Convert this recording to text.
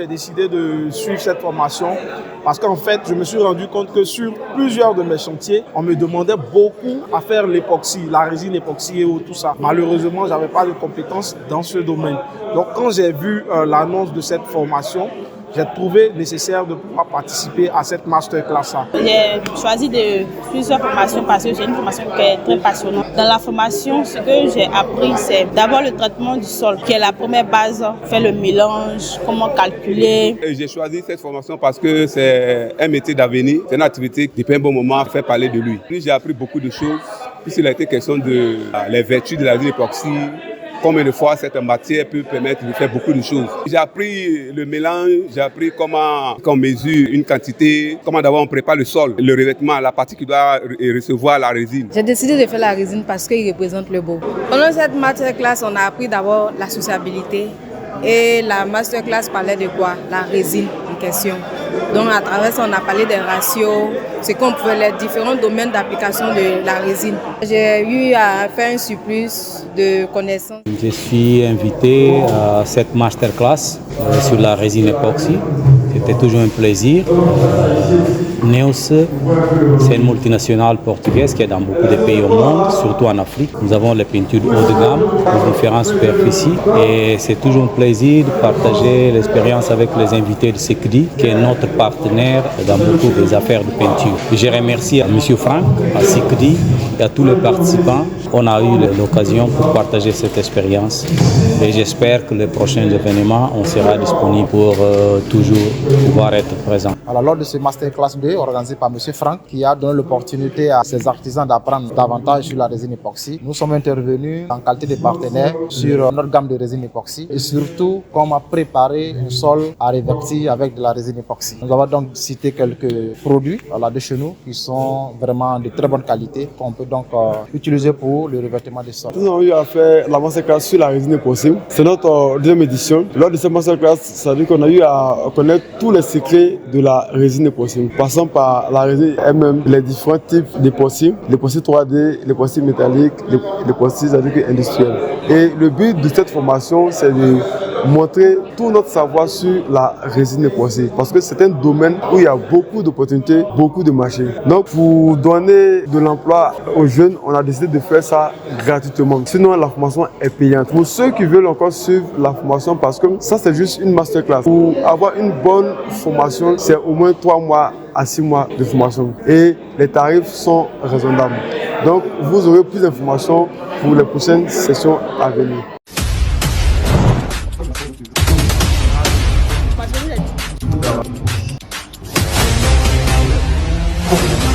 j'ai décidé de suivre cette formation parce qu'en fait, je me suis rendu compte que sur plusieurs de mes chantiers, on me demandait beaucoup à faire l'époxy, la résine époxy et tout ça. Malheureusement, je n'avais pas de compétences dans ce domaine. Donc, quand j'ai vu l'annonce de cette formation, j'ai trouvé nécessaire de pouvoir participer à cette masterclass-là. J'ai choisi de plusieurs formations parce que j'ai une formation qui est très passionnante. Dans la formation, ce que j'ai appris, c'est d'abord le traitement du sol, qui est la première base, faire le mélange, comment calculer. J'ai choisi cette formation parce que c'est un métier d'avenir, c'est une activité qui depuis un bon moment fait parler de lui. J'ai appris beaucoup de choses, puisqu'il a été question de les vertus de la résine époxy. Combien de fois cette matière peut permettre de faire beaucoup de choses. J'ai appris le mélange, j'ai appris comment on mesure une quantité, comment d'abord on prépare le sol, le revêtement, la partie qui doit recevoir la résine. J'ai décidé de faire la résine parce qu'il représente le beau. Pendant cette masterclass, on a appris d'abord la sociabilité et la masterclass parlait de quoi? La résine en question. Donc à travers ça, on a parlé des ratios, c'est qu'on pouvait les différents domaines d'application de la résine. J'ai eu à faire un surplus de connaissances. Je suis invité à cette masterclass sur la résine époxy. C'était toujours un plaisir. Neos, c'est une multinationale portugaise qui est dans beaucoup de pays au monde, surtout en Afrique. Nous avons les peintures haut de gamme, de différentes superficies. Et c'est toujours un plaisir de partager l'expérience avec les invités de Secdi, qui est notre partenaire dans beaucoup des affaires de peinture. Et je remercie à M. Franck, à Secdi et à tous les participants. On a eu l'occasion pour partager cette expérience. Et j'espère que les prochains événements, on sera disponible pour toujours pouvoir être présent. Alors, lors de ce masterclass 2 organisé par M. Franck, qui a donné l'opportunité à ses artisans d'apprendre davantage sur la résine époxy, nous sommes intervenus en qualité de partenaires sur notre gamme de résine époxy et surtout comment préparer un sol à revêtir avec de la résine époxy. Nous avons donc cité quelques produits là de chez nous qui sont vraiment de très bonne qualité qu'on peut donc utiliser pour le revêtement des sols. Nous avons eu à faire la masterclass sur la résine époxy. C'est notre deuxième édition. Lors de cette masterclass, ça veut dire qu'on a eu à connaître tous les secrets de la résine époxy. Passant par la résine elle-même, les différents types d'époxy, l'époxy 3D, l'époxy métallique, l'époxy industriel. Et le but de cette formation, c'est de montrer tout notre savoir sur la résine époxy. Parce que c'est un domaine où il y a beaucoup d'opportunités, beaucoup de marchés. Donc pour donner de l'emploi aux jeunes, on a décidé de faire ça gratuitement. Sinon, la formation est payante. Pour ceux qui veulent encore suivre la formation, parce que ça c'est juste une masterclass. Pour avoir une bonne formation, c'est au moins 3 mois à 6 mois de formation. Et les tarifs sont raisonnables. Donc vous aurez plus d'informations pour les prochaines sessions à venir. Thank you.